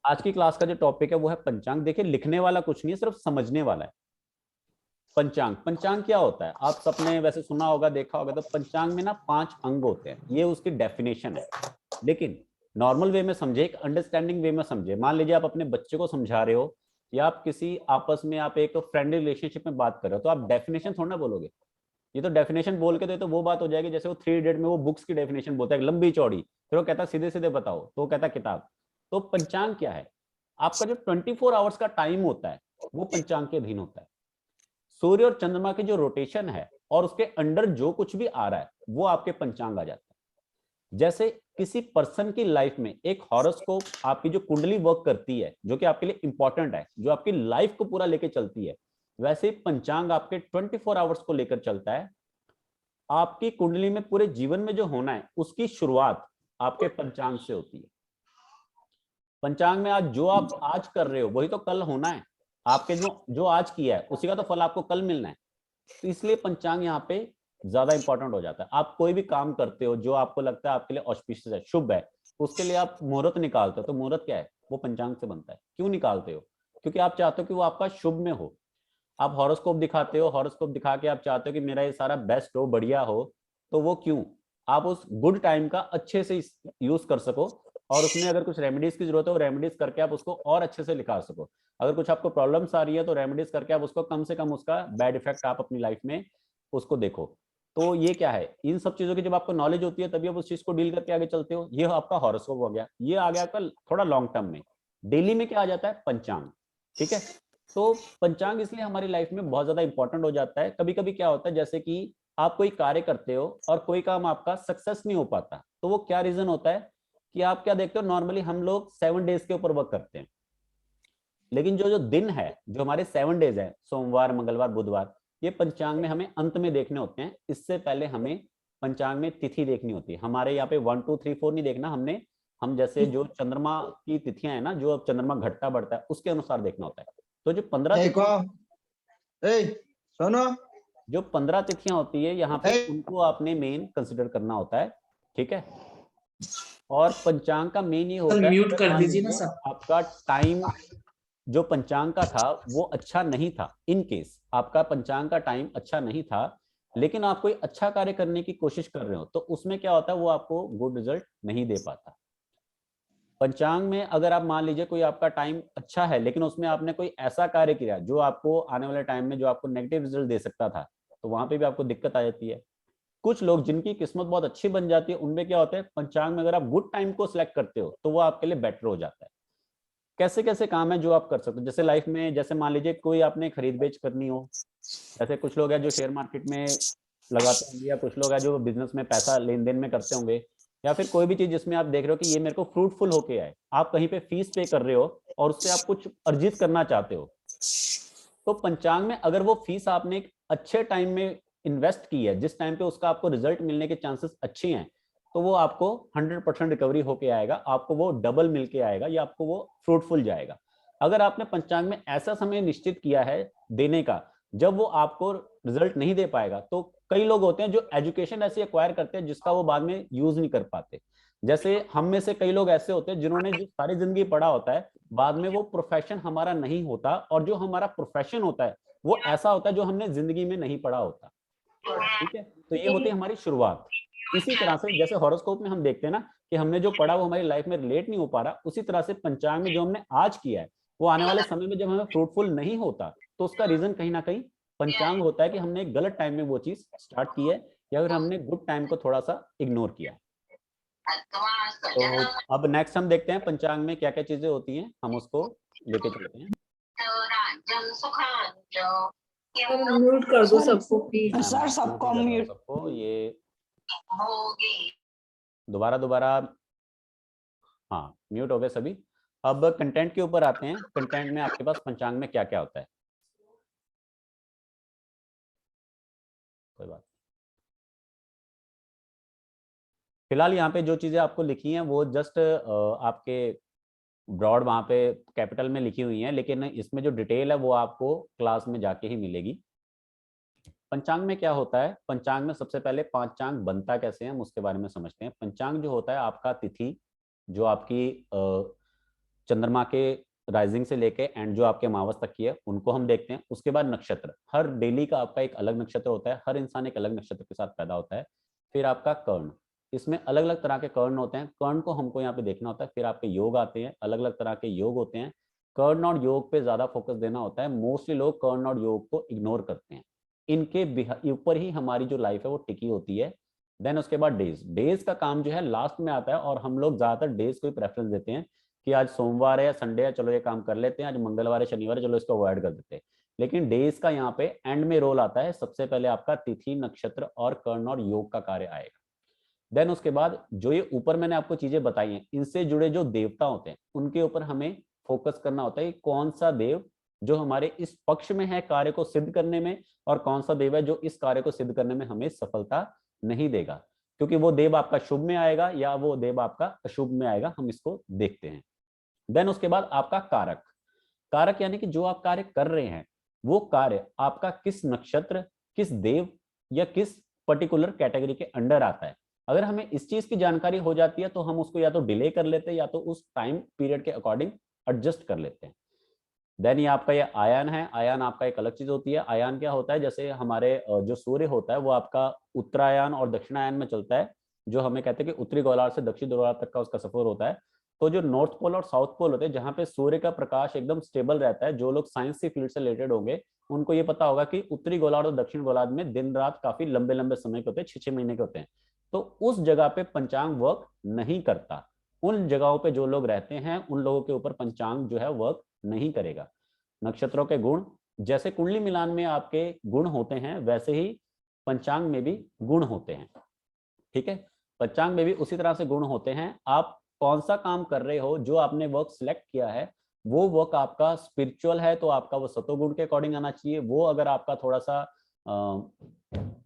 आज की क्लास का जो टॉपिक है वो है पंचांग। देखिए लिखने वाला कुछ नहीं है, सिर्फ समझने वाला है। पंचांग, पंचांग क्या होता है आप सबने वैसे सुना होगा, देखा होगा। तो पंचांग में ना 5 अंग होते हैं, ये उसकी डेफिनेशन है। लेकिन नॉर्मल वे में समझे, एक अंडरस्टैंडिंग वे में समझे। मान लीजिए आप अपने बच्चे को समझा रहे हो या आप किसी आपस में आप एक फ्रेंडली रिलेशनशिप में बात कर रहे हो, तो आप डेफिनेशन थोड़ा ना बोलोगे। ये तो डेफिनेशन बोल के तो वो बात हो जाएगी जैसे वो 3 इडियट में वो बुक्स की डेफिनेशन बोलता है लंबी चौड़ी, फिर वो कहता है सीधे सीधे बताओ, तो वो कहता है किताब। तो पंचांग क्या है? आपका जो 24 आवर्स का टाइम होता है वो पंचांग के अधीन होता है। सूर्य और चंद्रमा की जो रोटेशन है और उसके अंडर जो कुछ भी आ रहा है वो आपके पंचांग आ जाता है। जैसे किसी पर्सन की लाइफ में एक हॉरोस्कोप, आपकी जो कुंडली वर्क करती है, जो कि आपके लिए इंपॉर्टेंट है, जो आपकी लाइफ को पूरा लेके चलती है, वैसे ही पंचांग आपके 24 आवर्स को लेकर चलता है। आपकी कुंडली में पूरे जीवन में जो होना है उसकी शुरुआत आपके पंचांग से होती है। पंचांग में आज जो आप आज कर रहे हो वही तो कल होना है। आपके जो जो आज किया है उसी का तो फल आपको कल मिलना है। तो इसलिए पंचांग यहाँ पे ज्यादा इंपॉर्टेंट हो जाता है। आप कोई भी काम करते हो जो आपको लगता है आपके लिए ऑस्पिशियस है, शुभ है, उसके लिए आप मुहूर्त निकालते हो, तो मुहूर्त क्या है? वो पंचांग से बनता है। क्यों निकालते हो? क्योंकि आप चाहते हो कि वो आपका शुभ में हो। आप हॉरोस्कोप दिखाते हो, हॉरोस्कोप दिखा के आप चाहते हो कि मेरा ये सारा बेस्ट हो, बढ़िया हो। तो वो क्यों? आप उस गुड टाइम का अच्छे से यूज कर सको, और उसमें अगर कुछ रेमेडीज की जरूरत है वो रेमेडीज करके आप उसको और अच्छे से लिखा सको। अगर कुछ आपको प्रॉब्लम्स आ रही है तो रेमेडीज करके आप उसको कम से कम उसका बैड इफेक्ट आप अपनी लाइफ में उसको देखो। तो ये क्या है, इन सब चीजों की जब आपको नॉलेज होती है तभी आप उस चीज को डील करके आगे चलते हो। ये आपका हॉरोस्कोप हो गया, ये आ गया आपका थोड़ा लॉन्ग टर्म में। डेली में क्या आ जाता है? पंचांग। ठीक है। तो पंचांग इसलिए हमारी लाइफ में बहुत ज्यादा इंपॉर्टेंट हो जाता है। कभी कभी क्या होता है, जैसे कि आप कोई कार्य करते हो और कोई काम आपका सक्सेस नहीं हो पाता, तो वो क्या रीजन होता है कि आप क्या देखते हो, नॉर्मली हम लोग 7 डेज के ऊपर वर्क करते हैं। लेकिन जो जो दिन है, जो हमारे 7 डेज है, सोमवार मंगलवार बुधवार, ये पंचांग में हमें अंत में देखने होते हैं। इससे पहले हमें पंचांग में तिथि देखनी होती है। हमारे यहाँ पे 1 2 3 4 नहीं देखना हमने। हम जैसे जो चंद्रमा की तिथियां है ना, जो अब चंद्रमा घटता बढ़ता है उसके अनुसार देखना होता है। तो जो 15 देखो, तिथियां, सुनो, जो 15 तिथियां होती है यहाँ पे, उनको आपने मेन कंसिडर करना होता है। ठीक है। और पंचांग का मेन ये होता है, म्यूट अगर कर मान दीजिए ना लीजिए सब। आपका टाइम जो पंचांग का था वो अच्छा नहीं था, इन केस आपका पंचांग का टाइम अच्छा नहीं था, लेकिन आप कोई अच्छा कार्य करने की कोशिश कर रहे हो, तो उसमें क्या होता है, वो आपको गुड रिजल्ट नहीं दे पाता। पंचांग में अगर आप मान लीजिए कोई आपका टाइम अच्छा है लेकिन उसमें आपने कोई ऐसा कार्य किया जो आपको आने वाले टाइम में जो आपको नेगेटिव रिजल्ट दे सकता था, तो वहां पे भी आपको दिक्कत आ जाती है। कुछ लोग जिनकी किस्मत बहुत अच्छी बन जाती है, उनमें क्या होता है, पंचांग में अगर आप गुड टाइम को सिलेक्ट करते हो तो वो आपके लिए बेटर हो जाता है। कैसे कैसे काम है जो आप कर सकते हो, जैसे लाइफ में, जैसे मान लीजिए कोई आपने खरीद बेच करनी हो। जैसे कुछ लोग हैं जो शेयर मार्केट में लगाते होंगे, या कुछ लोग हैं जो बिजनेस में पैसा लेन देन में करते होंगे, या फिर कोई भी चीज जिसमें आप देख रहे हो कि ये मेरे को फ्रूटफुल होके आए, आप कहीं पे फीस पे कर रहे हो और उससे आप कुछ अर्जित करना चाहते हो। तो पंचांग में अगर वो फीस आपने एक अच्छे टाइम में इन्वेस्ट की है, जिस टाइम पे उसका आपको रिजल्ट मिलने के चांसेस अच्छे हैं, तो वो आपको 100% रिकवरी होके आएगा, आपको वो डबल मिल के आएगा, या आपको वो फ्रूटफुल जाएगा। अगर आपने पंचांग में ऐसा समय निश्चित किया है देने का जब वो आपको रिजल्ट नहीं दे पाएगा, तो कई लोग होते हैं जो एजुकेशन ऐसी एक्वायर करते हैं जिसका वो बाद में यूज नहीं कर पाते। जैसे हम में से कई लोग ऐसे होते हैं जिन्होंने जो सारी जिंदगी पढ़ा होता है, बाद में वो प्रोफेशन हमारा नहीं होता, और जो हमारा प्रोफेशन होता है वो ऐसा होता है जो हमने जिंदगी में नहीं पढ़ा होता। ठीक है। तो ये होती है हमारी शुरुआत। इसी तरह से जैसे हॉरोस्कोप में हम देखते हैं ना कि हमने जो पढ़ा वो हमारी लाइफ में रिलेट नहीं हो पा रहा, उसी तरह से पंचांग में जो हमने आज किया है वो आने वाले समय में जब हमें फ्रूटफुल नहीं होता, तो उसका रीजन कहीं ना कहीं पंचांग होता है कि हमने एक गलत टाइम में वो चीज स्टार्ट की है, या फिर हमने गुड टाइम को थोड़ा सा इग्नोर किया। तो अब नेक्स्ट हम देखते हैं पंचांग में क्या क्या चीजें होती हैं, हम उसको लेके चलते हैं। म्यूट कर दो सबको प्लीज। सर सबको म्यूट, सबको ये दोबारा दोबारा, हाँ म्यूट हो गए सभी। अब कंटेंट के ऊपर आते हैं। कंटेंट में आपके पास पंचांग में क्या क्या होता है, कोई बात। फिलहाल यहाँ पे जो चीजें आपको लिखी हैं वो जस्ट आपके ब्रॉड वहाँ पे कैपिटल में लिखी हुई हैं, लेकिन इसमें जो डिटेल है वो आपको क्लास में जाके ही मिलेगी। पंचांग में क्या होता है, पंचांग में सबसे पहले पंचांग बनता कैसे है हम उसके बारे में समझते हैं। पंचांग जो होता है आपका तिथि, जो आपकी चंद्रमा के राइजिंग से लेके एंड जो आपके अमावस तक की है उनको हम देखते हैं। उसके बाद नक्षत्र, हर डेली का आपका एक अलग नक्षत्र होता है, हर इंसान एक अलग नक्षत्र के साथ पैदा होता है। फिर आपका कर्ण, इसमें अलग अलग तरह के कर्ण होते हैं, कर्ण को हमको यहाँ पे देखना होता है। फिर आपके योग आते हैं, अलग अलग तरह के योग होते हैं। कर्ण और योग पे ज्यादा फोकस देना होता है, मोस्टली लोग कर्ण और योग को इग्नोर करते हैं। इनके ऊपर ही हमारी जो लाइफ है वो टिकी होती है। देन उसके बाद डेज, डेज का काम जो है लास्ट में आता है, और हम लोग ज्यादातर डेज को ही प्रेफरेंस देते हैं कि आज सोमवार है या संडे है, चलो ये काम कर लेते हैं, आज मंगलवार है शनिवार है, चलो इसको अवॉइड कर देते हैं। लेकिन डेज का यहाँ पे एंड में रोल आता है। सबसे पहले आपका तिथि, नक्षत्र और कर्ण और योग का कार्य आएगा। देन उसके बाद जो ये ऊपर मैंने आपको चीजें बताई हैं, इनसे जुड़े जो देवता होते हैं उनके ऊपर हमें फोकस करना होता है कि कौन सा देव जो हमारे इस पक्ष में है कार्य को सिद्ध करने में, और कौन सा देव है जो इस कार्य को सिद्ध करने में हमें सफलता नहीं देगा, क्योंकि वो देव आपका शुभ में आएगा या वो देव आपका अशुभ में आएगा, हम इसको देखते हैं। देन उसके बाद आपका कारक, कारक यानी कि जो आप कार्य कर रहे हैं वो कार्य आपका किस नक्षत्र, किस देव या किस पर्टिकुलर कैटेगरी के अंडर आता है। अगर हमें इस चीज की जानकारी हो जाती है तो हम उसको या तो डिले कर लेते हैं या तो उस टाइम पीरियड के अकॉर्डिंग एडजस्ट कर लेते हैं। देन ये आपका ये आयान है, आयान आपका एक अलग चीज होती है। आयान क्या होता है, जैसे हमारे जो सूर्य होता है वो आपका उत्तरायण और दक्षिणायन में चलता है, जो हमें कहते हैं कि उत्तरी गोलार्ध से दक्षिण गोलार्ध तक का उसका सफर होता है। तो जो नॉर्थ पोल और साउथ पोल होते हैं जहाँ पे सूर्य का प्रकाश एकदम स्टेबल रहता है, जो लोग साइंस की फील्ड से रिलेटेड होंगे उनको ये पता होगा कि उत्तरी गोलार्ध और दक्षिण गोलार्ध में दिन रात काफी लंबे लंबे समय के होते हैं, 6-6 महीने के होते हैं। तो उस जगह पे पंचांग वर्क नहीं करता। उन जगहों पे जो लोग रहते हैं उन लोगों के ऊपर पंचांग जो है वर्क नहीं करेगा। नक्षत्रों के गुण, जैसे कुंडली मिलान में आपके गुण होते हैं वैसे ही पंचांग में भी गुण होते हैं। ठीक है, पंचांग में भी उसी तरह से गुण होते हैं। आप कौन सा काम कर रहे हो, जो आपने वर्क सिलेक्ट किया है वो वर्क आपका स्पिरिचुअल है तो आपका वो सतोगुण के अकॉर्डिंग आना चाहिए। वो अगर आपका थोड़ा सा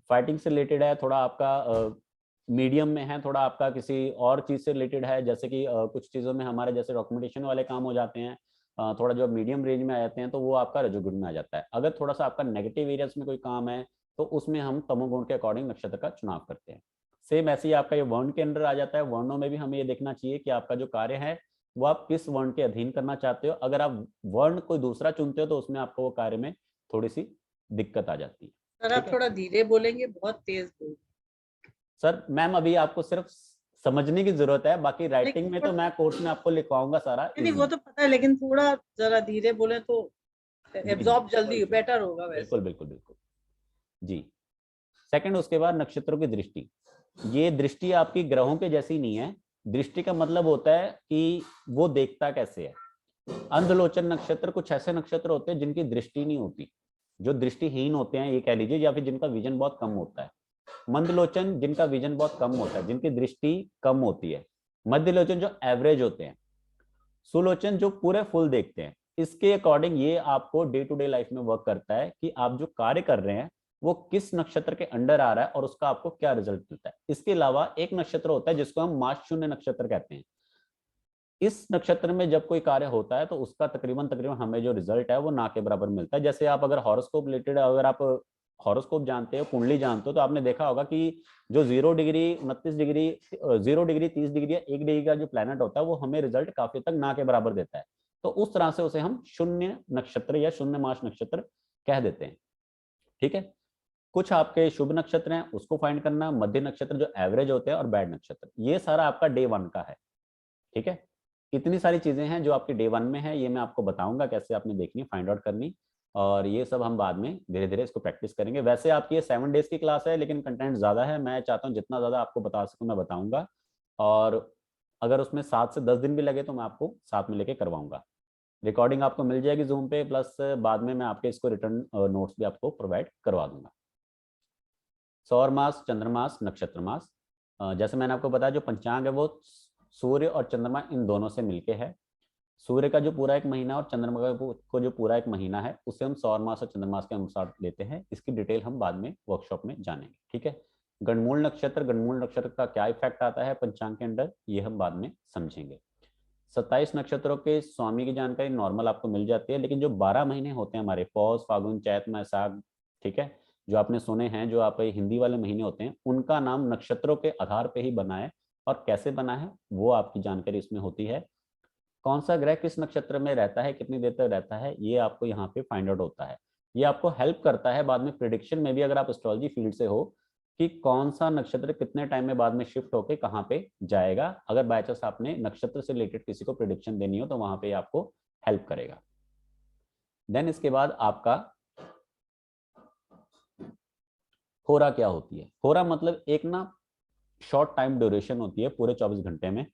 फाइटिंग से रिलेटेड है, थोड़ा आपका मीडियम में है, थोड़ा आपका किसी और चीज से रिलेटेड है, जैसे कि कुछ चीजों में हमारे जैसे डॉक्यूमेंटेशन वाले काम हो जाते हैं, थोड़ा जो मीडियम रेंज में आ जाते हैं, तो वो आपका रजोगुण में आ जाता है। अगर थोड़ा सा आपका नेगेटिव एरियाज में कोई काम है तो उसमें हम तमोगुण के अकॉर्डिंग नक्षत्र का चुनाव करते हैं। सेम ऐसे ही आपका ये वर्ण के अंदर आ जाता है। वर्णों में भी हमें ये देखना चाहिए कि आपका जो कार्य है वो आप किस वर्ण के अधीन करना चाहते हो। अगर आप वर्ण कोई दूसरा चुनते हो तो उसमें आपको वो कार्य में थोड़ी सी दिक्कत आ जाती है। सर आप थोड़ा धीरे बोलेंगे, बहुत तेज बोल। सर मैम अभी आपको सिर्फ समझने की जरूरत है, बाकी राइटिंग में तो मैं कोर्स में आपको लिखवाऊंगा सारा। नहीं वो तो पता है, लेकिन थोड़ा जरा धीरे बोले तो एब्जॉर्ब जल्दी बेटर होगा वैसे। बिल्कुल बिल्कुल बिल्कुल जी। सेकंड, उसके बाद नक्षत्रों की दृष्टि। ये दृष्टि आपकी ग्रहों के जैसी नहीं है। दृष्टि का मतलब होता है कि वो देखता कैसे है। अंधलोचन नक्षत्र, कुछ ऐसे नक्षत्र होते हैं जिनकी दृष्टि नहीं होती, जो दृष्टिहीन होते हैं ये कह लीजिए, या फिर जिनका विजन बहुत कम होता है। मंदलोचन, जिनका विजन बहुत कम होता है, जिनकी दृष्टि कम होती है। मध्यलोचन जो एवरेज होते हैं। सुलोचन जो पूरे फुल देखते हैं। इसके अकॉर्डिंग ये आपको डे टू डे लाइफ में वर्क करता है कि आप जो कार्य कर रहे हैं वो किस नक्षत्र के अंडर आ रहा है और उसका आपको क्या रिजल्ट मिलता है। इसके अलावा एक नक्षत्र होता है जिसको हम मास शून्य नक्षत्र कहते हैं। इस नक्षत्र में जब कोई कार्य होता है तो उसका तकरीबन तकरीबन हमें जो रिजल्ट है वो ना के बराबर मिलता है। जैसे आप अगर हॉरोस्कोप रिलेटेड, अगर आप हॉरोस्कोप जानते हो, कुंडली जानते हो, तो आपने देखा होगा कि जो 0 डिग्री, 29 डिग्री, 0 डिग्री, 30 डिग्री या 1 डिग्री का जो प्लैनेट होता है वो हमें रिजल्ट काफी तक ना के बराबर देता है। तो उस तरह से उसे हम शून्य नक्षत्र या शून्य मास नक्षत्र कह देते हैं। ठीक है, कुछ आपके शुभ नक्षत्र हैं उसको फाइंड करना, मध्य नक्षत्र जो एवरेज होते हैं, और बैड नक्षत्र। ये सारा आपका डे 1 का है। ठीक है, इतनी सारी चीजें हैं जो आपके डे 1 में है, ये मैं आपको बताऊंगा कैसे आपने देखनी, फाइंड आउट करनी, और ये सब हम बाद में धीरे धीरे इसको प्रैक्टिस करेंगे। वैसे आपकी ये 7 डेज की क्लास है लेकिन कंटेंट ज्यादा है। मैं चाहता हूँ जितना ज्यादा आपको बता सकूँ मैं बताऊंगा, और अगर उसमें 7 से 10 दिन भी लगे तो मैं आपको साथ में लेके करवाऊंगा। रिकॉर्डिंग आपको मिल जाएगी जूम पे, प्लस बाद में मैं आपके इसको रिटर्न नोट्स भी आपको प्रोवाइड करवा दूंगा। सौर मास, चंद्रमास, नक्षत्र मास। जैसे मैंने आपको बताया जो पंचांग है वो सूर्य और चंद्रमा इन दोनों से मिलके है। सूर्य का जो पूरा एक महीना और चंद्रमा को जो पूरा एक महीना है उसे हम सौर मास और चंद्रमास के अनुसार लेते हैं। इसकी डिटेल हम बाद में वर्कशॉप में जानेंगे। ठीक है, गणमूल नक्षत्र, गणमूल नक्षत्र का क्या इफेक्ट आता है पंचांग के अंदर, ये हम बाद में समझेंगे। 27 नक्षत्रों के स्वामी की जानकारी नॉर्मल आपको मिल जाती है, लेकिन जो 12 महीने होते हैं हमारे, पौष, फागुन, चैत, वैशाख, ठीक है, जो आपने सुने हैं, जो आप हिंदी वाले महीने होते हैं, उनका नाम नक्षत्रों के आधार पे ही बना है, और कैसे बना है वो आपकी जानकारी इसमें होती है। कौन सा ग्रह किस नक्षत्र में रहता है, कितनी देर तक रहता है, ये आपको यहाँ पे फाइंड आउट होता है। ये आपको हेल्प करता है बाद में प्रिडिक्शन में भी, अगर आप एस्ट्रोलॉजी फील्ड से हो, कि कौन सा नक्षत्र कितने टाइम में बाद में शिफ्ट होके कहाँ पे जाएगा। अगर बाय चांस आपने नक्षत्र से रिलेटेड किसी को प्रिडिक्शन देनी हो तो वहां पे आपको हेल्प करेगा। देन इसके बाद आपका होरा क्या होती है। होरा मतलब एक ना शॉर्ट टाइम ड्यूरेशन होती है पूरे 24 घंटे में।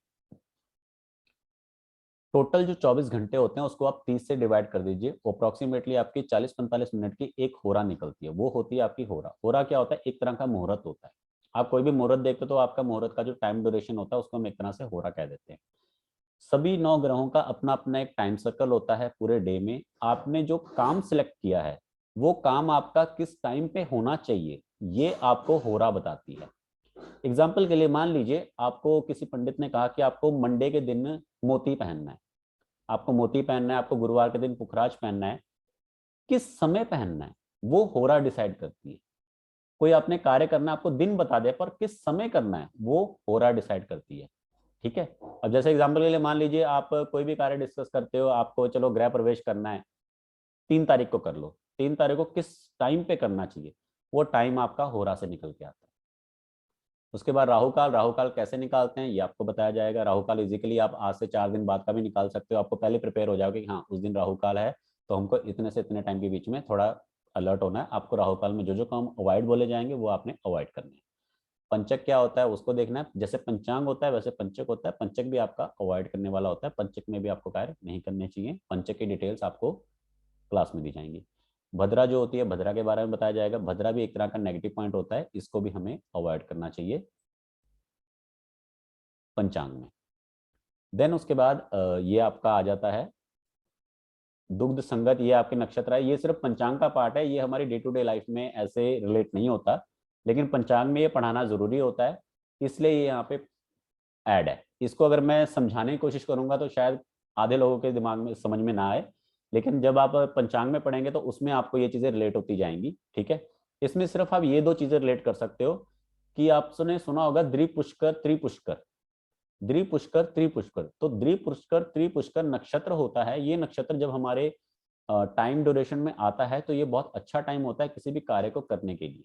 टोटल जो 24 घंटे होते हैं उसको आप 30 से डिवाइड कर दीजिए, अप्रोक्सीमेटली आपकी 40-45 मिनट की एक होरा निकलती है, वो होती है आपकी होरा। होरा क्या होता है, एक तरह का मुहूर्त होता है। आप कोई भी मुहूर्त देखते हो तो आपका मुहूर्त का जो टाइम ड्यूरेशन होता है उसको हम एक तरह से होरा कह देते हैं। सभी 9 ग्रहों का अपना अपना एक टाइम सर्कल होता है पूरे डे में। आपने जो काम सिलेक्ट किया है वो काम आपका किस टाइम पे होना चाहिए, ये आपको होरा बताती है। एग्जाम्पल के लिए मान लीजिए आपको किसी पंडित ने कहा कि आपको मंडे के दिन मोती पहनना है, आपको मोती पहनना है, आपको गुरुवार के दिन पुखराज पहनना है, किस समय पहनना है वो होरा डिसाइड करती है। कोई आपने कार्य करना है, आपको दिन बता दे, पर किस समय करना है वो होरा डिसाइड करती है। ठीक है। अब जैसे एग्जाम्पल के लिए मान लीजिए आप कोई भी कार्य डिस्कस करते हो, आपको चलो गृह प्रवेश करना है, 3 तारीख को कर लो। 3 तारीख को किस टाइम पे करना चाहिए, वो टाइम आपका होरा से निकल के आता है। उसके बाद राहु काल, राहु काल कैसे निकालते हैं ये आपको बताया जाएगा। राहु काल इजिकली आप आज से 4 दिन बाद का भी निकाल सकते हो। आपको पहले प्रिपेयर हो जाओगे कि हाँ उस दिन राहु काल है, तो हमको इतने से इतने टाइम के बीच में थोड़ा अलर्ट होना है। आपको राहु काल में जो जो काम अवॉइड बोले जाएंगे वो आपने अवॉइड करने हैं। पंचक क्या होता है उसको देखना है। जैसे पंचांग होता है वैसे पंचक होता है। पंचक भी आपका अवॉइड करने वाला होता है, पंचक में भी आपको कार्य नहीं करने चाहिए। पंचक की डिटेल्स आपको क्लास में दी जाएंगी। भद्रा जो होती है, भद्रा के बारे में बताया जाएगा। भद्रा भी एक तरह का नेगेटिव पॉइंट होता है, इसको भी हमें अवॉइड करना चाहिए पंचांग में। देन उसके बाद ये आपका आ जाता है दुग्ध संगत, ये आपके नक्षत्र है। ये सिर्फ पंचांग का पार्ट है, ये हमारी डे टू डे लाइफ में ऐसे रिलेट नहीं होता, लेकिन पंचांग में ये पढ़ाना जरूरी होता है, इसलिए ये यहाँ पे ऐड है। इसको अगर मैं समझाने की कोशिश करूंगा तो शायद आधे लोगों के दिमाग में समझ में ना आए, लेकिन जब आप पंचांग में पढ़ेंगे तो उसमें आपको ये चीजें रिलेट होती जाएंगी। ठीक है। इसमें सिर्फ आप ये 2 चीजें रिलेट कर सकते हो कि आपने सुना होगा द्विपुष्कर त्रिपुष्कर। द्विपुष्कर त्रिपुष्कर, तो द्विपुष्कर त्रिपुष्कर नक्षत्र होता है। ये नक्षत्र जब हमारे टाइम ड्यूरेशन में आता है तो ये बहुत अच्छा टाइम होता है किसी भी कार्य को करने के लिए।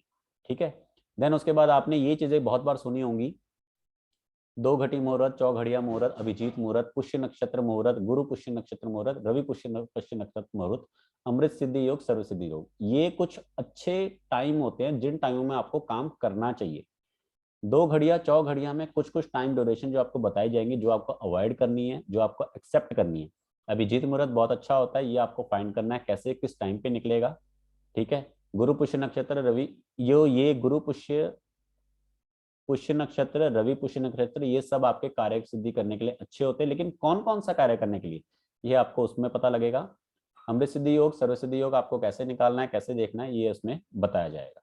ठीक है। देन उसके बाद आपने ये चीजें बहुत बार सुनी होंगी, 2 घटी मुहूर्त, चौघड़िया मुहूर्त, अभिजीत मुहूर्त, पुष्य नक्षत्र मुहूर्त, गुरु पुष्य नक्षत्र मुहूर्त, रवि पुष्य नक्षत्र मुहूर्त, अमृत सिद्धि योग, सर्व सिद्धि योग। ये कुछ अच्छे टाइम होते हैं जिन टाइमों में आपको काम करना चाहिए। 2 घड़िया, चौघड़िया में कुछ कुछ टाइम ड्यूरेशन जो आपको बताई जाएंगी, जो आपको अवॉइड करनी है, जो आपको एक्सेप्ट करनी है। अभिजीत मुहूर्त बहुत अच्छा होता है, ये आपको फाइंड करना है कैसे किस टाइम पे निकलेगा। ठीक है। गुरु पुष्य नक्षत्र, रवि, ये गुरु पुष्य पुष्य नक्षत्र, रवि पुष्य नक्षत्र, ये सब आपके कार्य सिद्धि करने के लिए अच्छे होते हैं, लेकिन कौन कौन सा कार्य करने के लिए ये आपको उसमें पता लगेगा। अमृत सिद्धि योग, सर्व सिद्धि योग आपको कैसे निकालना है, कैसे देखना है, ये उसमें बताया जाएगा।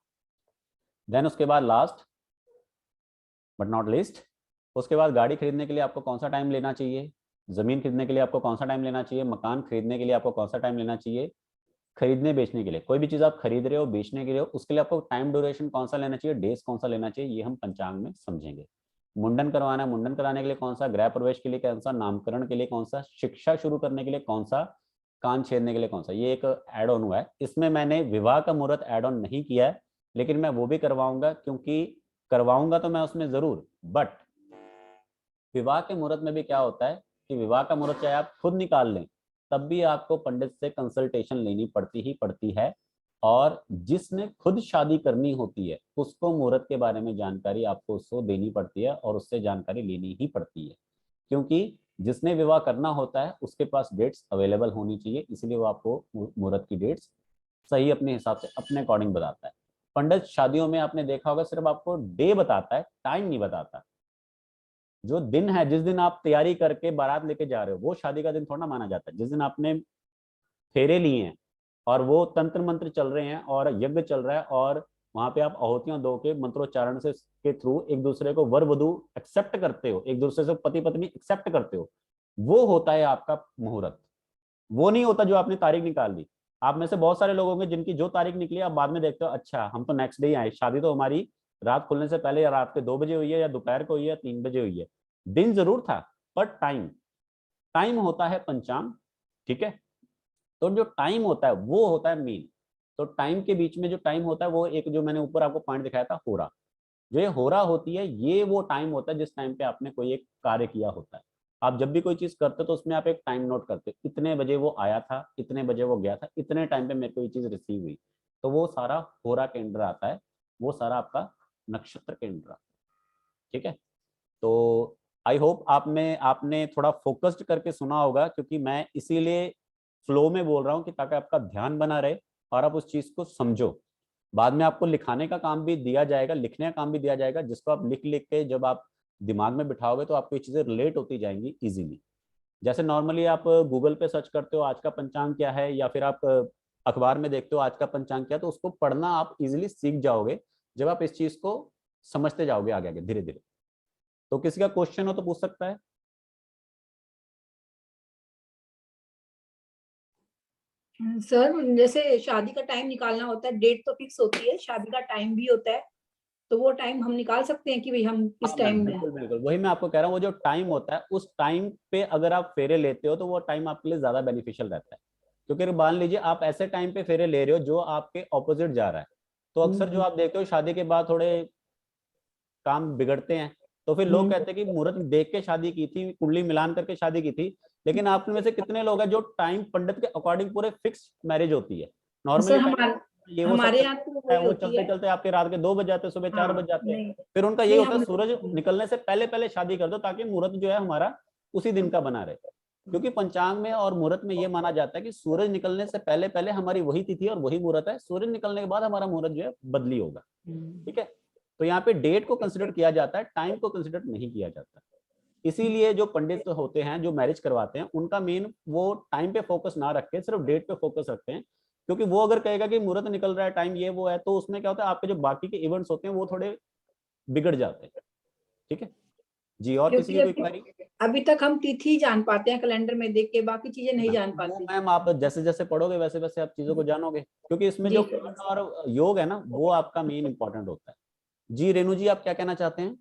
देन उसके बाद लास्ट बट नॉट लीस्ट, उसके बाद गाड़ी खरीदने के लिए आपको कौन सा टाइम लेना चाहिए, जमीन खरीदने के लिए आपको कौन सा टाइम लेना चाहिए, मकान खरीदने के लिए आपको कौन सा टाइम लेना चाहिए, खरीदने बेचने के लिए कोई भी चीज आप खरीद रहे हो बेचने के लिए उसके लिए आपको टाइम ड्यूरेशन कौन सा लेना चाहिए, डेज कौन सा लेना चाहिए, ये हम पंचांग में समझेंगे। मुंडन करवाना है, मुंडन कराने के लिए कौन सा, गृह प्रवेश के लिए कौन सा, नामकरण के लिए कौन सा, शिक्षा शुरू करने के लिए कौन सा, कान छेदने के लिए कौन सा, ये एक एड ऑन हुआ है। इसमें मैंने विवाह का मुहूर्त एड ऑन नहीं किया है, लेकिन मैं वो भी करवाऊंगा, क्योंकि करवाऊंगा तो मैं उसमें जरूर, बट विवाह के मुहूर्त में भी क्या होता है कि विवाह का मुहूर्त चाहे आप खुद निकाल लें तब भी आपको पंडित से कंसल्टेशन लेनी पड़ती ही पड़ती है, और जिसने खुद शादी करनी होती है उसको मुहूर्त के बारे में जानकारी आपको उसको देनी पड़ती है और उससे जानकारी लेनी ही पड़ती है, क्योंकि जिसने विवाह करना होता है उसके पास डेट्स अवेलेबल होनी चाहिए, इसलिए वो आपको मुहूर्त की डेट्स सही अपने हिसाब से अपने अकॉर्डिंग बताता है। पंडित शादियों में आपने देखा होगा सिर्फ आपको डे बताता है, टाइम नहीं बताता। जो दिन है, जिस दिन आप तैयारी करके बारात लेके जा रहे हो, वो शादी का दिन थोड़ा माना जाता है। जिस दिन आपने फेरे लिए हैं और वो तंत्र मंत्र चल रहे हैं और यज्ञ चल रहा है और वहां पे आप आहुतियां दो के मंत्रोच्चारण से के थ्रू एक दूसरे को वर वधु एक्सेप्ट करते हो, एक दूसरे से पति पत्नी एक्सेप्ट करते हो, वो होता है आपका मुहूर्त। वो नहीं होता जो आपने तारीख निकाल दी। आप में से बहुत सारे लोग होंगे जिनकी जो तारीख निकली आप बाद में देखते हो, अच्छा हम तो नेक्स्ट डे ही आए, शादी तो हमारी रात खुलने से पहले या रात के 2 बजे हुई है या दोपहर को हुई है या 3 बजे हुई है। दिन जरूर था पर टाइम टाइम होता है पंचांग, ठीक है। तो जो टाइम होता है वो होता है मीन। तो टाइम के बीच में जो टाइम होता है वो एक, जो मैंने ऊपर आपको पॉइंट दिखाया था, होरा, जो ये होरा होती है, ये वो टाइम होता है जिस टाइम पे आपने कोई एक कार्य किया होता है। आप जब भी कोई चीज करते हो तो उसमें आप एक टाइम नोट करते हो, इतने बजे वो आया था, इतने बजे वो गया था, इतने टाइम पे मेरे को ये चीज रिसीव हुई। तो वो सारा होरा के अंडर आता है, वो सारा आपका नक्षत्र के अंडर आता है, ठीक है। तो आई होप आपने आपने थोड़ा फोकस्ड करके सुना होगा, क्योंकि मैं इसीलिए फ्लो में बोल रहा हूँ कि ताकि आपका ध्यान बना रहे और आप उस चीज को समझो। बाद में आपको लिखाने का काम भी दिया जाएगा, लिखने का काम भी दिया जाएगा, जिसको आप लिख लिख के जब आप दिमाग में बिठाओगे तो आपको ये चीजें रिलेट होती जाएंगी इजीली। जैसे नॉर्मली आप गूगल पे सर्च करते हो आज का पंचांग क्या है, या फिर आप अखबार में देखते हो आज का पंचांग क्या है, तो उसको पढ़ना आप इजीली सीख जाओगे जब आप इस चीज को समझते जाओगे आगे आगे धीरे धीरे। तो किसी का क्वेश्चन हो तो पूछ सकता है। सर जैसे शादी का टाइम निकालना होता है, डेट तो फिक्स होती है, शादी का टाइम भी होता है, तो वो टाइम हम निकाल सकते हैं कि भाई हम हाँ किस मैम, टाइम में। बिल्कुल बिल्कुल, वही मैं आपको कह रहा हूँ, वो जो टाइम होता है उस टाइम पे अगर आप फेरे लेते हो तो वो टाइम आपके लिए ज्यादा बेनिफिशियल रहता है। क्योंकि मान लीजिए आप ऐसे टाइम पे फेरे ले रहे हो जो आपके ऑपोजिट जा रहा है, तो अक्सर जो आप देखते हो शादी के बाद थोड़े काम बिगड़ते हैं। तो फिर लोग कहते हैं कि मुहूर्त देख के शादी की थी, कुंडली मिलान करके शादी की थी, लेकिन आप में से कितने लोग हैं जो टाइम पंडित के अकॉर्डिंग पूरे फिक्स मैरिज होती है। सर नॉर्मली टाइम ये वो सब हमारे यहाँ तो है, वही वो होती चलते है। चलते आपके रात के 2 बज जाते हैं, सुबह 4 बज हाँ जाते हैं। नहीं फिर उनका यही नहीं होता है हम सूरज निकलने से पहले पहले शादी कर दो ताकि मुहूर्त जो है हमारा उसी दिन का बना रहे। क्योंकि पंचांग में और मुहूर्त में ये माना जाता है कि सूरज निकलने से पहले पहले हमारी वही तिथि और वही मुहूर्त है, सूरज निकलने के बाद हमारा मुहूर्त जो है बदली होगा, ठीक है। तो यहाँ पे डेट को कंसिडर किया जाता है, टाइम को कंसिडर नहीं किया जाता। इसीलिए जो पंडित होते हैं जो मैरिज करवाते हैं उनका मेन वो टाइम पे फोकस ना रख के सिर्फ डेट पे फोकस रखते हैं। क्योंकि वो अगर कहेगा कि मुहूर्त निकल रहा है, टाइम ये वो है, तो उसमें क्या होता है आपके जो बाकी के इवेंट्स होते हैं वो थोड़े बिगड़ जाते हैं, ठीक है जी। और किसी क्योंकि की कोई क्वेरी? अभी तक हम तिथि जान पाते हैं कैलेंडर में देख के, बाकी चीजें नहीं जान वो पाते। मैम आप जैसे जैसे पढ़ोगे वैसे वैसे आप चीजों को जानोगे, क्योंकि इसमें जी जो सर। कर्ण और योग है ना वो आपका मेन इंपॉर्टेंट होता है। जी रेणु जी, आप क्या कहना चाहते हैं?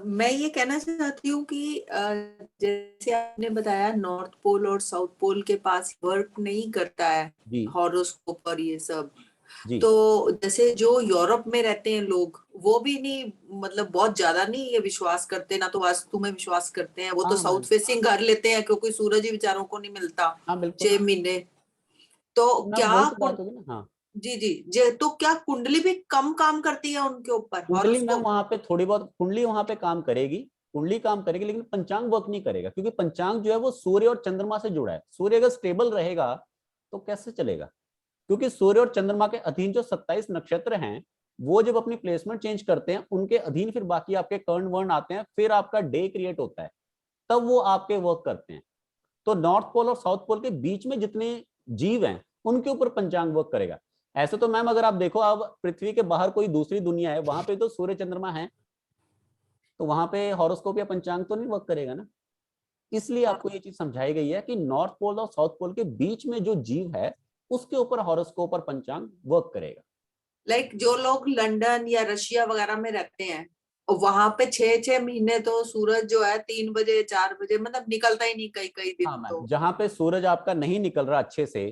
मैं ये कहना चाहती हूँ कि जैसे आपने बताया नॉर्थ पोल और साउथ पोल के पास वर्क नहीं करता है जी हॉरोस्कोप और ये सब। जी। तो जैसे जो यूरोप में रहते हैं लोग वो भी नहीं, मतलब बहुत ज्यादा नहीं ये विश्वास करते, ना तो वास्तु में विश्वास करते हैं, वो तो हाँ साउथ मैम, फेसिंग कर लेते हैं क्योंकि सूरज ही बेचारों को नहीं मिलता हाँ बिल्कुल। 6 महीने। तो तो मैम क्या वही तो बात होगी ना। हाँ, जी जी जी, तो क्या कुंडली भी कम काम करती है उनके ऊपर कुंडली मैम हॉरोस्कोप? वहां पे थोड़ी बहुत कुंडली वहां पे काम करेगी, कुंडली काम करेगी, लेकिन पंचांग वर्क नहीं करेगा। क्योंकि पंचांग जो है वो सूर्य और चंद्रमा से जुड़ा है। सूर्य अगर स्टेबल रहेगा तो कैसे चलेगा? क्योंकि सूर्य और चंद्रमा के अधीन जो 27 नक्षत्र हैं वो जब अपनी प्लेसमेंट चेंज करते हैं उनके अधीन फिर बाकी आपके कर्ण वर्ण आते हैं, फिर आपका डे क्रिएट होता है, तब वो आपके वर्क करते हैं। तो नॉर्थ पोल और साउथ पोल के बीच में जितने जीव हैं उनके ऊपर पंचांग वर्क करेगा। ऐसे तो मैम अगर आप देखो, अब पृथ्वी के बाहर कोई दूसरी दुनिया है, वहां पे तो सूर्य चंद्रमा है, तो वहां पे हॉरोस्कोप या पंचांग तो नहीं वर्क करेगा ना। इसलिए आपको ये चीज समझाई गई है कि नॉर्थ पोल और साउथ पोल के बीच में जो जीव है उसके ऊपर हॉरोस्कोप और पंचांग वर्क करेगा। लाइक जो लोग लंदन या रशिया वगैरह में रहते हैं वहां पे 6 6 महीने तो सूरज जो है 3 बजे 4 बजे मतलब निकलता ही नहीं, कई कई हाँ दिन मैम, तो। जहां पे सूरज आपका नहीं निकल रहा अच्छे से,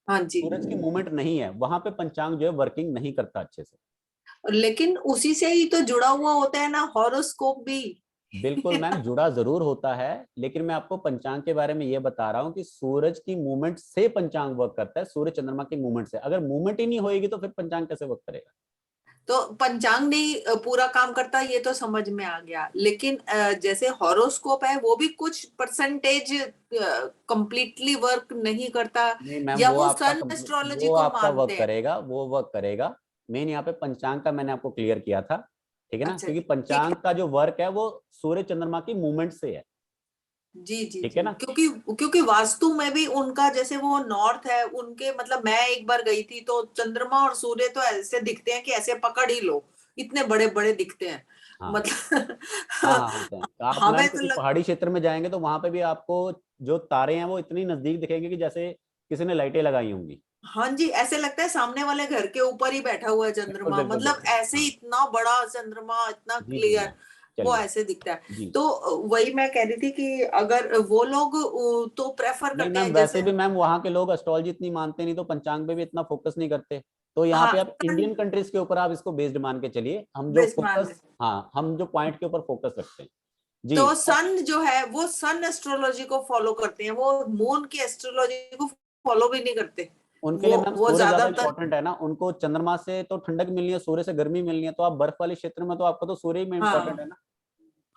हाँ जी। सूरज की मूवमेंट नहीं है, वहां पे पंचांग जो है वर्किंग नहीं करता अच्छे से। लेकिन उसी से ही तो जुड़ा हुआ होता है ना हॉरोस्कोप भी। बिल्कुल मैम, जुड़ा जरूर होता है, लेकिन मैं आपको पंचांग के बारे में ये बता रहा हूँ कि सूरज की मूवमेंट से पंचांग वर्क करता है, सूर्य चंद्रमा की मूवमेंट से। अगर मूवमेंट ही नहीं होगी तो फिर पंचांग कैसे वर्क करेगा? तो पंचांग नहीं पूरा काम करता ये तो समझ में आ गया, लेकिन जैसे हॉरोस्कोप है वो भी कुछ परसेंटेज कंप्लीटली वर्क नहीं करता, नहीं मैम, या वो वो आपका सन एस्ट्रोलॉजी वो को आपका वर्क मानते हैं? करेगा, वो वर्क करेगा। मेन यहाँ पे पंचांग का मैंने आपको क्लियर किया था, ठीक है ना, अच्छा क्योंकि ठीक पंचांग है। का जो वर्क है वो सूर्य चंद्रमा की मूवमेंट से है, जी जी ठीक है जी, ना। क्योंकि क्योंकि वास्तु में भी उनका जैसे वो नॉर्थ है उनके, मतलब मैं एक बार गई थी तो चंद्रमा और सूर्य तो ऐसे दिखते हैं कि ऐसे पकड़ ही लो, इतने बड़े बड़े दिखते हैं हाँ मतलब हाँ हाँ, होते हैं। तो आप मैम हमें तो किसी पहाड़ी क्षेत्र में जाएंगे तो वहां पे भी आपको जो तारे हैं वो इतनी नजदीक दिखेंगे कि जैसे किसी ने लाइटें लगाई होंगी। हाँ जी, ऐसे लगता है सामने वाले घर के ऊपर ही बैठा हुआ है बिल्कुल चंद्रमा, बिल्कुल मतलब बिल्कुल। ऐसे हाँ इतना बड़ा चंद्रमा, इतना जी जी क्लियर। मैम। वो चलिए ऐसे दिखता है। जी। तो वही मैं कह रही थी कि अगर वो लोग तो प्रेफर नहीं करते मैम, हैं वैसे जैसे भी मैम वहाँ के लोग एस्ट्रोलॉजी इतनी मानते नहीं, तो पंचांग पे भी इतना फोकस नहीं करते। तो यहाँ हाँ पे आप इंडियन कंट्रीज के ऊपर आप इसको बेस्ड मान के चलिए, हम जो बेस्ट मान फोकस, हाँ हम जो पॉइंट के ऊपर फोकस रखते हैं जी। तो सन जो है वो सन एस्ट्रोलॉजी को फॉलो करते हैं, वो मून की एस्ट्रोलॉजी को फॉलो भी नहीं करते। उनके लिए मैम वो सूर्य ज्यादा ज्यादातर इंपॉर्टेंट है ना, उनको चंद्रमा से तो ठंडक मिलनी है, सूर्य से गर्मी मिलनी है, तो आप बर्फ वाले क्षेत्र में तो आपको तो सूर्य ही में इंपॉर्टेंट है हाँ ना।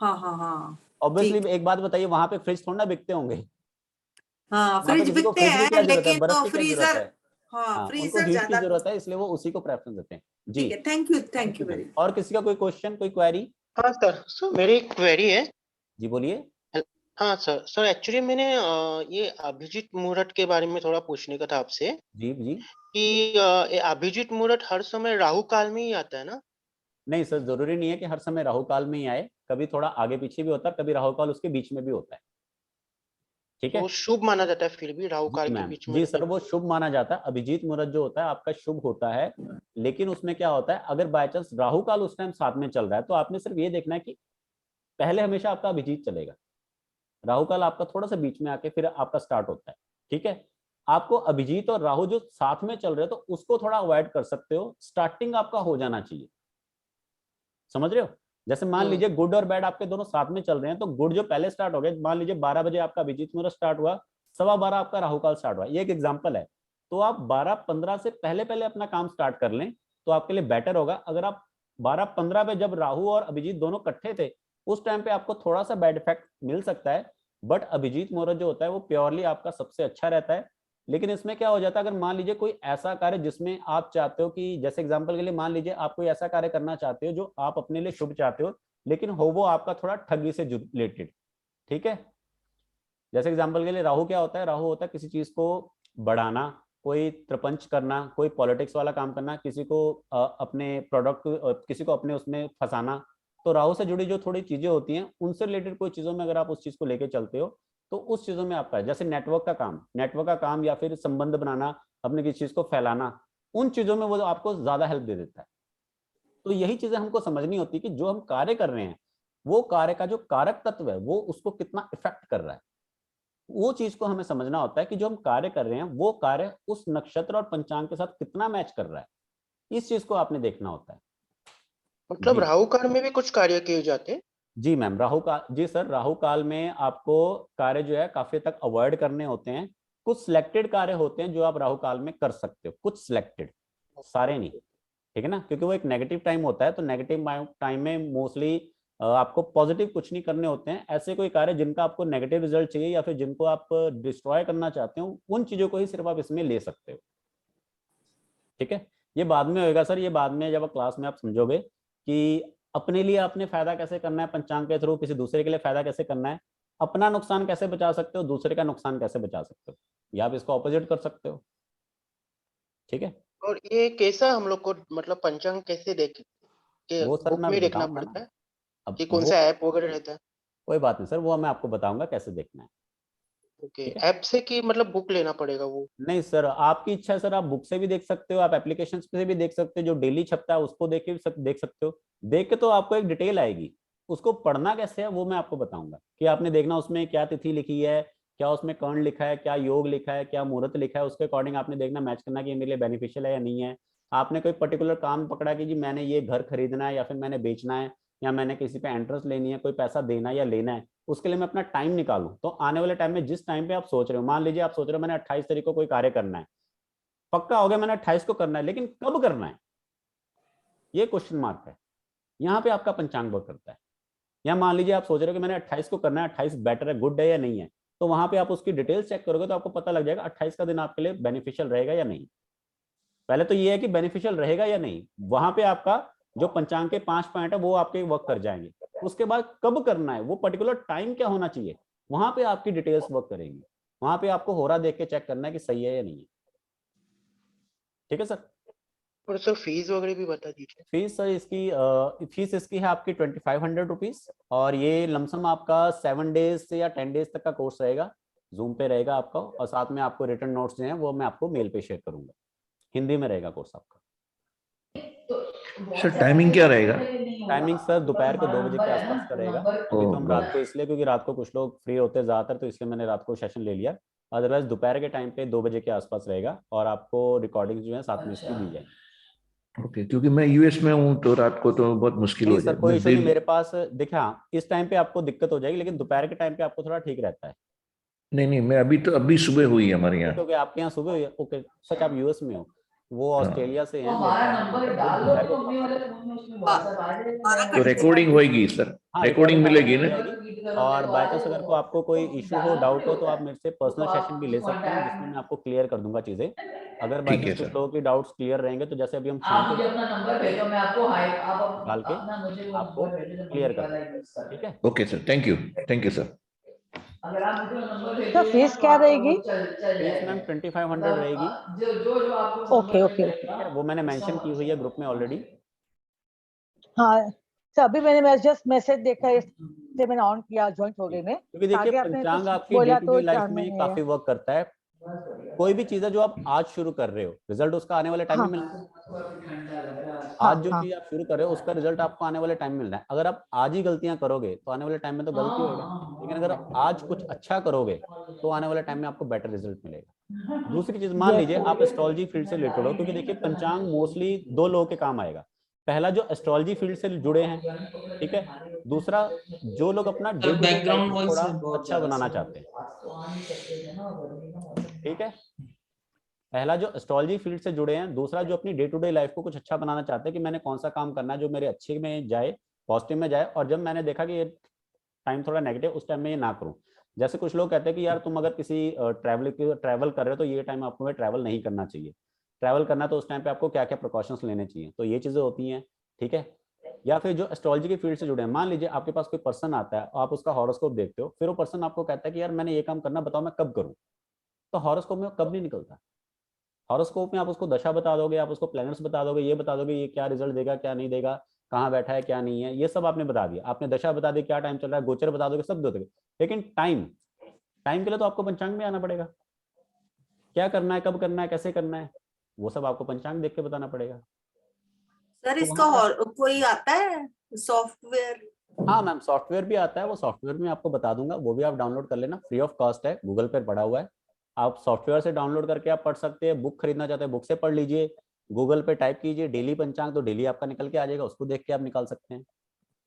हाँ हाँ हाँ ऑब्वियसली ठीक। एक बात बताइए, वहां पे फ्रिज थोड़ा ना बिकते होंगे, हाँ वहां पे फ्रिज किसी को बिकते फ्रिज की क्या हैं जरूरत है, लेकिन बर्फ वो की क्या जरूरत फ्रीजर, है। हाँ हाँ उनको फ्रीजर हीट की ज्यादा। जरूरत है, इसलिए वो उसी को प्रेफरेंस देते हैं जी। ठीक है, थैंक यू वेरी। और किसी का कोई क्वेश्चन, कोई क्वेरी? हाँ सर मेरी एक क्वेरी है। जी बोलिए। हाँ सर एक्चुअली मैंने ये अभिजीत मुहूर्त के बारे में थोड़ा पूछने का था आपसे जी जी। कि ये अभिजीत मुहूर्त हर समय राहु काल में ही आता है ना? नहीं सर, जरूरी नहीं है कि हर समय राहु काल में ही आए, कभी थोड़ा आगे पीछे भी होता है, कभी राहु काल उसके बीच में भी होता है। ठीक है तो शुभ माना जाता है फिर भी राहु जी काल के मैम, बीच में जी सर रहने वो को? शुभ माना जाता है। अभिजीत मुहूर्त जो होता है आपका शुभ होता है, लेकिन उसमें क्या होता है, अगर बाय चांस राहु काल उस टाइम साथ में चल रहा है, तो आपने सिर्फ ये देखना है कि पहले हमेशा आपका अभिजीत चलेगा, राहु काल आपका थोड़ा सा बीच में आके फिर आपका स्टार्ट होता है। ठीक है, आपको अभिजीत और राहु जो साथ में चल रहे हैं तो उसको थोड़ा अवॉइड कर सकते हो, स्टार्टिंग आपका हो जाना चाहिए। समझ रहे हो? जैसे मान लीजिए गुड और बैड आपके दोनों साथ में चल रहे हैं, तो गुड जो पहले स्टार्ट हो गया, मान लीजिए 12 बजे आपका अभिजीत मुहूर्त स्टार्ट हुआ, 12:15 आपका राहु काल स्टार्ट हुआ, ये एक एग्जांपल है। तो आप 12:15 से पहले पहले अपना काम स्टार्ट कर लें तो आपके लिए बेटर होगा। अगर आप 12:15 पे जब राहु और अभिजीत दोनों इकट्ठे थे, उस टाइम पे आपको थोड़ा सा बैड इफेक्ट मिल सकता है, बट अभिजीत मुहूर्त जो होता है वो प्योरली आपका सबसे अच्छा रहता है। लेकिन इसमें क्या हो जाता है, अगर मान लीजिए कोई ऐसा कार्य जिसमें आप चाहते हो कि, जैसे एग्जांपल के लिए मान लीजिए आप कोई ऐसा कार्य करना चाहते हो जो आप अपने लिए शुभ चाहते हो, लेकिन हो वो आपका थोड़ा ठगी से रिलेटेड। ठीक है, जैसे एग्जांपल के लिए राहु क्या होता है, राहु होता है किसी चीज को बढ़ाना, कोई प्रपंच करना, कोई पॉलिटिक्स वाला काम करना, किसी को अपने प्रोडक्ट, किसी को अपने उसमें फंसाना। तो राहु से जुड़ी जो थोड़ी चीजें होती हैं, उनसे रिलेटेड कोई चीजों में अगर आप उस चीज को लेके चलते हो, तो उस चीजों में आपका जैसे नेटवर्क का काम या फिर संबंध बनाना, अपने किसी चीज को फैलाना, उन चीजों में वो आपको ज्यादा हेल्प दे देता है। तो यही चीजें हमको समझनी होती है कि जो हम कार्य कर रहे हैं, वो कार्य का जो कारक तत्व है वो उसको कितना इफेक्ट कर रहा है, वो चीज को हमें समझना होता है कि जो हम कार्य कर रहे हैं वो कार्य उस नक्षत्र और पंचांग के साथ कितना मैच कर रहा है, इस चीज को आपने देखना होता है। मतलब जी राहु काल में भी कुछ कार्य किए जाते हैं? जी मैम, राहु काल, जी सर राहु काल में आपको कार्य जो है काफी तक अवॉइड करने होते हैं। कुछ सिलेक्टेड कार्य होते हैं जो आप राहु काल में कर सकते हो, कुछ सिलेक्टेड, सारे नहीं। ठीक है ना, क्योंकि वो एक नेगेटिव टाइम होता है, तो नेगेटिव टाइम में मोस्टली आपको पॉजिटिव कुछ नहीं करने होते हैं। ऐसे कोई कार्य जिनका आपको नेगेटिव रिजल्ट चाहिए या फिर जिनको आप डिस्ट्रॉय करना चाहते हो, उन चीजों को ही सिर्फ आप इसमें ले सकते हो। ठीक है, ये बाद में होएगा सर, ये बाद में जब क्लास में आप समझोगे कि अपने लिए आपने फायदा कैसे करना है पंचांग के थ्रू, किसी दूसरे के लिए फायदा कैसे करना है, अपना नुकसान कैसे बचा सकते हो, दूसरे का नुकसान कैसे बचा सकते हो, या आप इसको ऑपोजिट कर सकते हो। ठीक है, और ये कैसा हम लोग को मतलब पंचांग कैसे देखे कि वो सर बुक मैं में देखना बताऊंगा पड़ता ना। है अब कि कौन वो सा ऐप वगैरह रहता है? कोई बात नहीं सर, वो मैं आपको बताऊंगा कैसे देखना है। ओके, ठीक है, ऐप से कि मतलब बुक लेना पड़ेगा वो? नहीं सर आपकी इच्छा है सर, आप बुक से भी देख सकते हो, आप एप्लीकेशन से भी देख सकते हो, जो डेली छपता है उसको देख के भी देख सकते हो। देख के तो आपको एक डिटेल आएगी, उसको पढ़ना कैसे है वो मैं आपको बताऊंगा। कि आपने देखना उसमें क्या तिथि लिखी है, क्या उसमें कर्ण लिखा है, क्या योग लिखा है, क्या मुहूर्त लिखा है, उसके अकॉर्डिंग आपने देखना, मैच करना कि ये मेरे लिए बेनिफिशियल है या नहीं है। आपने कोई पर्टिकुलर काम पकड़ा कि जी मैंने ये घर खरीदना है या फिर मैंने बेचना है, या मैंने किसी पे एंट्रेंस लेनी है, कोई पैसा देना या लेना है, उसके लिए मैं अपना टाइम निकालूं। तो आने वाले टाइम में जिस टाइम पे आप सोच रहे हो, मान लीजिए आप सोच रहे हो मैंने 28 तारीख को कोई कार्य करना है, पक्का हो गया मैंने 28 को करना है, लेकिन कब करना है ये क्वेश्चन मार्क है। यहाँ पे आपका पंचांग वर्क करता है। या मान लीजिए आप सोच रहे हो कि मैंने 28 को करना है, 28 बेटर है, गुड है या नहीं है, तो वहां पे आप उसकी डिटेल्स चेक करोगे तो आपको पता लग जाएगा 28 का दिन आपके लिए बेनिफिशियल रहेगा या नहीं। पहले तो ये है कि बेनिफिशियल रहेगा या नहीं, वहां पे आपका जो पंचांग के 5 पॉइंट है वो आपके वर्क कर जाएंगे। उसके बाद कब करना है, वो पर्टिकुलर टाइम क्या होना चाहिए, वहां पे आपकी डिटेल्स वर्क करेंगी। वहां पे आपको होरा देख के चेक करना है कि सही है या नहीं है। ठीक है सर। और सर फीस वगैरह भी बता दीजिए। फीस सर इसकी फीस इसकी है आपकी 2500 रुपीज, और ये लमसम आपका 7 डेज से या 10 डेज तक का कोर्स रहेगा, जूम पे रहेगा आपका, और साथ में आपको रिटर्न नोट्स जो हैं वो मैं आपको मेल पे शेयर करूंगा। हिंदी में रहेगा कोर्स आपका। सर टाइमिंग क्या रहेगा? टाइमिंग सर दोपहर को 2 बजे के आसपास का रहेगा। अभी तो हम रात को इसलिए क्योंकि रात को कुछ लोग फ्री होते हैं ज्यादातर, तो इसलिए मैंने रात को सेशन ले लिया। अदरवाइज दोपहर के टाइम पे 2 बजे के आसपास रहेगा और आपको रिकॉर्डिंग जो है साथ में इसकी दी जाएगी। ओके, क्योंकि मैं यूएस में हूँ तो रात को तो बहुत मुश्किल हो नहीं सर जाए। कोई इशू नहीं मेरे पास। देखिए हाँ इस टाइम पे आपको दिक्कत हो जाएगी, लेकिन दोपहर के टाइम पे आपको थोड़ा ठीक रहता है। नहीं, मैं अभी सुबह हुई है हमारे यहाँ। क्योंकि आपके यहाँ सुबह हुई है। ओके सच आप यूएस में हो, वो हाँ। ऑस्ट्रेलिया से हैं। तो रिकॉर्डिंग होगी सर, हाँ रिकॉर्डिंग मिलेगी ना? और बाय चांस अगर को आपको कोई इशू हो, डाउट हो, तो आप मेरे से पर्सनल सेशन भी ले सकते हैं जिसमें मैं आपको क्लियर कर दूंगा चीजें। अगर बाय ठीक है चांस कुछ सर। लोगों की डाउट्स क्लियर रहेंगे तो जैसे अभी हम शाम को डाल के आपको क्लियर कर देंगे। ठीक है okay sir, thank you sir. तो फीस क्या रहेगी? फीस मैम 2500 रहेगी। ओके ओके ठीक है वो मैंने मेंशन की हुई है ग्रुप में ऑलरेडी। हाँ सर, अभी मैंने जस्ट मैसेज देखा इसलिए मैंने ऑन किया ज्वाइन हो गई में। क्योंकि देखिए आगे आपने पंचांग कुछ आपकी बोला डे टू तो डे लाइफ जानना में है। काफी वर्क करता है। कोई भी चीज है जो आप आज शुरू कर रहे हो, रिजल्ट उसका आने वाले टाइम में मिलना है। आज जो चीज आप शुरू कर रहे हो उसका रिजल्ट आपको आने वाले टाइम में मिलना है। अगर आप आज ही गलतियां करोगे तो आने वाले टाइम में तो गलती होगा, लेकिन अगर आप आज कुछ अच्छा करोगे तो आने वाले टाइम में आपको बेटर रिजल्ट मिलेगा। दूसरी चीज मान लीजिए आप एस्ट्रोलॉजी फील्ड से रिलेटेड हो, क्योंकि देखिए पंचांग मोस्टली 2 लोगों के काम आएगा। पहला जो एस्ट्रोलॉजी फील्ड से जुड़े हैं, ठीक है। दूसरा जो लोग अपना डे टू डे थोड़ा अच्छा बनाना चाहते हैं, ठीक है। पहला जो एस्ट्रोलॉजी फील्ड से जुड़े हैं, दूसरा जो अपनी डे टू डे लाइफ को कुछ अच्छा बनाना चाहते हैं कि मैंने कौन सा काम करना है जो मेरे अच्छे में जाए, पॉजिटिव में जाए, और जब मैंने देखा कि ये टाइम थोड़ा नेगेटिव, उस टाइम में ये ना करूं। जैसे कुछ लोग कहते हैं कि यार तुम अगर किसी ट्रैवल कर रहे हो तो ये टाइम आपको ट्रैवल नहीं करना चाहिए। ट्रैवल करना तो उस टाइम पे आपको क्या क्या प्रिकॉशंस लेने चाहिए, तो ये चीजें होती हैं, ठीक है। या फिर जो एस्ट्रोलॉजी की फील्ड से जुड़े हैं, मान लीजिए आपके पास कोई पर्सन आता है, आप उसका हॉरोस्कोप देखते हो, फिर वो पर्सन आपको कहता है कि यार मैंने ये काम करना, बताओ मैं कब करूं। तो हॉरोस्कोप में कब नहीं निकलता। हॉरोस्कोप में आप उसको दशा बता दोगे, आप उसको प्लैनेट्स बता दोगे, ये बता दोगे ये क्या रिजल्ट देगा क्या नहीं देगा, कहाँ बैठा है क्या नहीं है, ये सब आपने बता दिया। आपने दशा बता दी, क्या टाइम चल रहा है, गोचर बता दोगे, सब दे दोगे। लेकिन टाइम के लिए तो आपको पंचांग में आना पड़ेगा। क्या करना है, कब करना है, कैसे करना है, वो सब आपको पंचांग देख के बताना पड़ेगा। सर तो इसका कोई आता है सॉफ्टवेयर? हाँ मैम सॉफ्टवेयर भी आता है, वो सॉफ्टवेयर में आपको बता दूंगा, वो भी आप डाउनलोड कर लेना, फ्री ऑफ कॉस्ट है, गूगल पे पड़ा हुआ है। आप सॉफ्टवेयर से डाउनलोड करके आप पढ़ सकते हैं। बुक खरीदना चाहते हैं बुक से पढ़ लीजिए, गूगल पे टाइप कीजिए डेली पंचांग, तो डेली आपका निकल के आ जाएगा, उसको देख के आप निकाल सकते हैं।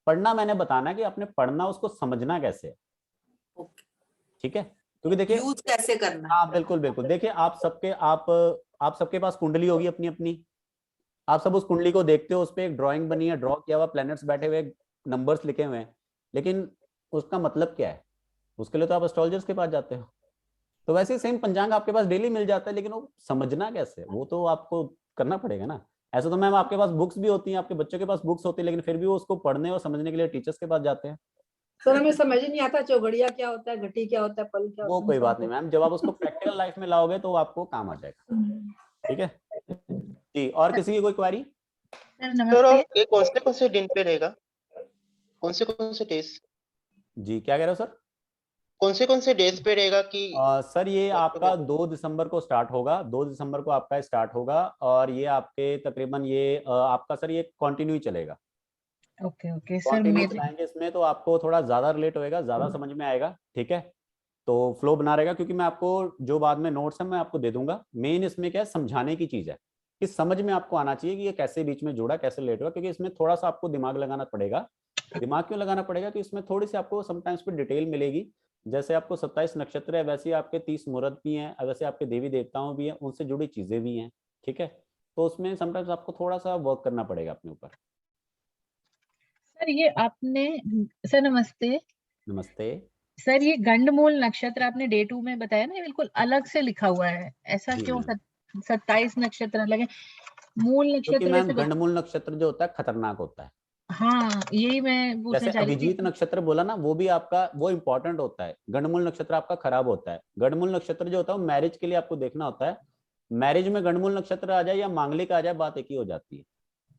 पढ़ना मैंने बताना है कि आपने पढ़ना, उसको समझना कैसे है, ठीक है। क्योंकि देखिए यूज कैसे करना है। हाँ बिल्कुल बिल्कुल। देखिए आप सबके पास कुंडली होगी अपनी अपनी, आप सब उस कुंडली को देखते हो, उस पर एक ड्राइंग बनी है, ड्रॉ किया हुआ, प्लैनेट्स बैठे हुए, नंबर्स लिखे हुए हैं, लेकिन उसका मतलब क्या है, उसके लिए तो आप एस्ट्रोलॉजर्स के पास जाते हो। तो वैसे ही सेम पंचांग आपके पास डेली मिल जाता है, लेकिन वो समझना कैसे, वो तो आपको करना पड़ेगा ना। ऐसा तो मैम आपके पास बुक्स भी होती हैं, आपके बच्चों के पास बुक्स होती है, लेकिन फिर भी वो उसको पढ़ने और समझने के लिए टीचर्स के पास जाते हैं। सर हमें समझ ही नहीं आता चौघड़िया क्या होता है, घटी क्या होता है, पल क्या वो होता है। कोई बात नहीं मैम, जब आप उसको प्रैक्टिकल लाइफ में लाओगे तो आपको काम आ जाएगा, ठीक है जी। और किसी की कोई क्वेरी? सर ये कौन से दिन पे रहेगा, कौन से डेज? जी क्या कह रहे हो सर? कौन से डेज पे रहेगा कि सर ये आपका 2 दिसंबर को स्टार्ट होगा, 2 दिसंबर को आपका स्टार्ट होगा, और ये आपके तकरीबन ये आपका सर ये कंटिन्यू चलेगा। Okay sir. कंटिन्यू चलाएंगे इसमें तो आपको थोड़ा ज्यादा रिलेट होएगा, ज्यादा समझ में आएगा, ठीक है। तो फ्लो बना रहेगा, क्योंकि मैं आपको जो बाद में नोट्स है मैं आपको दे दूंगा। मेन इसमें क्या है, समझाने की चीज है कि समझ में आपको आना चाहिए कि ये कैसे बीच में जुड़ा, कैसे रिलेट हुआ, क्योंकि इसमें थोड़ा सा आपको दिमाग लगाना पड़ेगा। दिमाग क्यों लगाना पड़ेगा कि इसमें थोड़ी सी आपको समटाइम्स पे डिटेल मिलेगी। जैसे आपको 27 नक्षत्र है, वैसे आपके 30 मुहूर्त भी हैं, वैसे आपके देवी देवताओं भी हैं, उनसे जुड़ी चीजें भी हैं, ठीक है। तो उसमें समटाइम्स आपको थोड़ा सा वर्क करना पड़ेगा अपने ऊपर। सर ये आपने, सर नमस्ते। नमस्ते सर ये गंडमूल नक्षत्र आपने डे 2 में बताया ना, ये बिल्कुल अलग से लिखा हुआ है, ऐसा क्यों? 27 नक्षत्र अलग है, मूल क्योंकि नक्षत्र मैम वैसे गंडमूल नक्षत्र जो होता है खतरनाक होता है। हाँ यही मैं पूछना जैसे चाह रही थी। अभिजीत नक्षत्र बोला ना, वो भी आपका वो इंपॉर्टेंट होता है, गंडमूल नक्षत्र आपका खराब होता है। गंडमूल नक्षत्र जो होता है मैरिज के लिए आपको देखना होता है। मैरिज में गंडमूल नक्षत्र आ जाए या मांगलिक आ जाए, बात एक ही हो जाती है।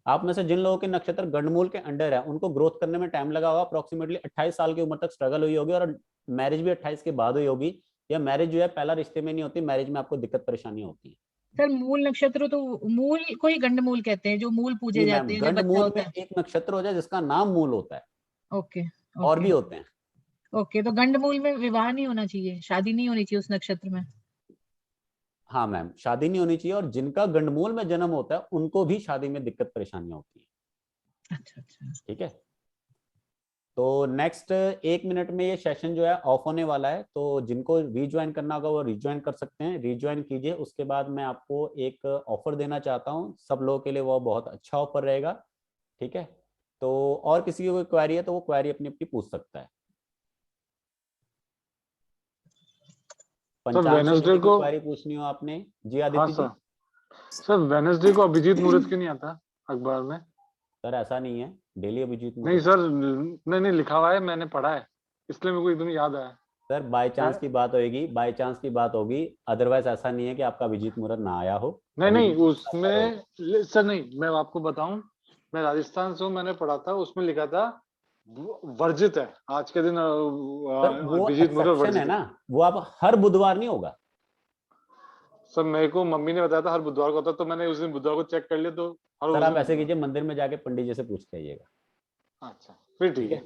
आप में से जिन लोगों के नक्षत्र गंडमूल के अंडर है, उनको ग्रोथ करने में टाइम लगा होगा, अप्रोक्सीमेटली 28 साल की उम्र तक स्ट्रगल हुई होगी, और मैरिज भी 28 के बाद हुई होगी, या मैरिज जो है पहला रिश्ते में नहीं होती, मैरिज में आपको दिक्कत परेशानी होती है। सर मूल नक्षत्र तो मूल को ही गंडमूल कहते हैं, जो मूल पूजे जी मैम, जाते हैं, जो बच्चा गंडमूल होता में है। एक नक्षत्र हो जाए जिसका नाम मूल होता है, ओके और भी ओके होते हैं। ओके, तो गंडमूल में विवाह नहीं होना चाहिए, शादी नहीं होनी चाहिए उस नक्षत्र में। हाँ मैम, शादी नहीं होनी चाहिए, और जिनका गंडमूल में जन्म होता है उनको भी शादी में दिक्कत परेशानियां होती है। अच्छा अच्छा, ठीक है, तो नेक्स्ट 1 मिनट में ये सेशन जो है ऑफ होने वाला है, तो जिनको रीज्वाइन करना होगा वो रीज्वाइन कर सकते हैं, रीज्वाइन कीजिए। उसके बाद मैं आपको एक ऑफर देना चाहता हूँ सब लोगों के लिए, वो बहुत अच्छा ऑफर रहेगा। ठीक है, तो और किसी की कोई क्वेरी है तो वो क्वेरी अपनी अपनी पूछ सकता है। पंचांग से वेडनेसडे जुड़ी कोई को, क्वेरी पूछनी हो आपने? जी हाँ आदित्य जी। सर वेडनेसडे को अभिजीत मुहूर्त क्यों नहीं आता अखबार में? सर ऐसा नहीं है, डेली अभिजीत नहीं मुहूर्त। सर, नहीं लिखा हुआ है, मैंने पढ़ा है, इसलिए मेरे को एकदम याद आया। सर बाय चांस की बात होगी, बाय चांस की बात होगी, अदरवाइज ऐसा नहीं है कि आपका अभिजीत मुहूर्त ना आया हो। नहीं अभिजीत मुहूर्त आता उसमें सर, नहीं मैं आपको बताऊं, मैं राजस्थान से हूं, मैंने पढ़ा था, उसमें लिखा था वर्जित है आज के दिन सर वो अभिजीत मुहूर्त एक्सेप्शन वर्जित है ना, वो आप हर बुधवार नहीं होगा। सर मेरे को मम्मी ने बताया था हर बुधवार को होता, तो मैंने उस दिन बुधवार को चेक कर लिया, तो हर सर उस आप दिन ऐसे कीजिए, मंदिर में जाके पंडित जी से पूछ के आइएगा। अच्छा फिर ठीक है।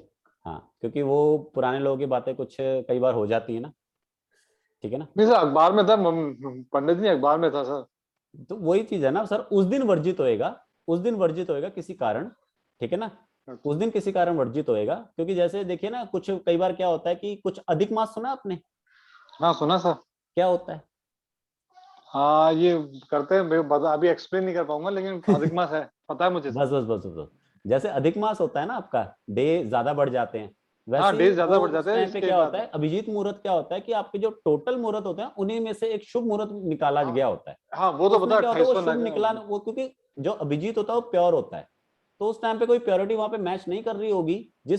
हाँ, क्योंकि वो पुराने लोगों की बातें कुछ कई बार हो जाती है ना। ठीक है ना, नहीं सर अखबार में था, पंडित जी अखबार में था सर। तो वही चीज है ना सर, उस दिन वर्जित होएगा, उस दिन वर्जित होएगा किसी कारण। ठीक है ना, उस दिन किसी कारण वर्जित होएगा, क्योंकि जैसे देखिए ना, कुछ कई बार क्या होता है कि कुछ अधिक मास सुना आपने? हाँ सुना सर। क्या होता है? हाँ ये करते हैं, मैं अभी एक्सप्लेन नहीं कर पाऊंगा, लेकिन अधिक मास है, पता है मुझे। बस बस बस बस बस। जैसे अधिक मास होता है ना आपका, डे ज्यादा बढ़ जाते हैं, हाँ वैसे डेज ज्यादा वो बढ़ जाते उस हैं टाइम पे इसके क्या बाद। होता है, अभिजीत मुहूर्त क्या होता है कि आपके जो टोटल मुहूर्त होते हैं उन्हीं में से एक शुभ मुहूर्त निकाला गया होता है। हाँ वो तो तो उसमें पता क्या होता है, वो 2800 शुभ निकला वो, क्योंकि जो अभिजीत होता है वो प्योर होता है, तो उस टाइम पे कोई प्योरिटी वहां पे मैच नहीं कर रही होगी, जिस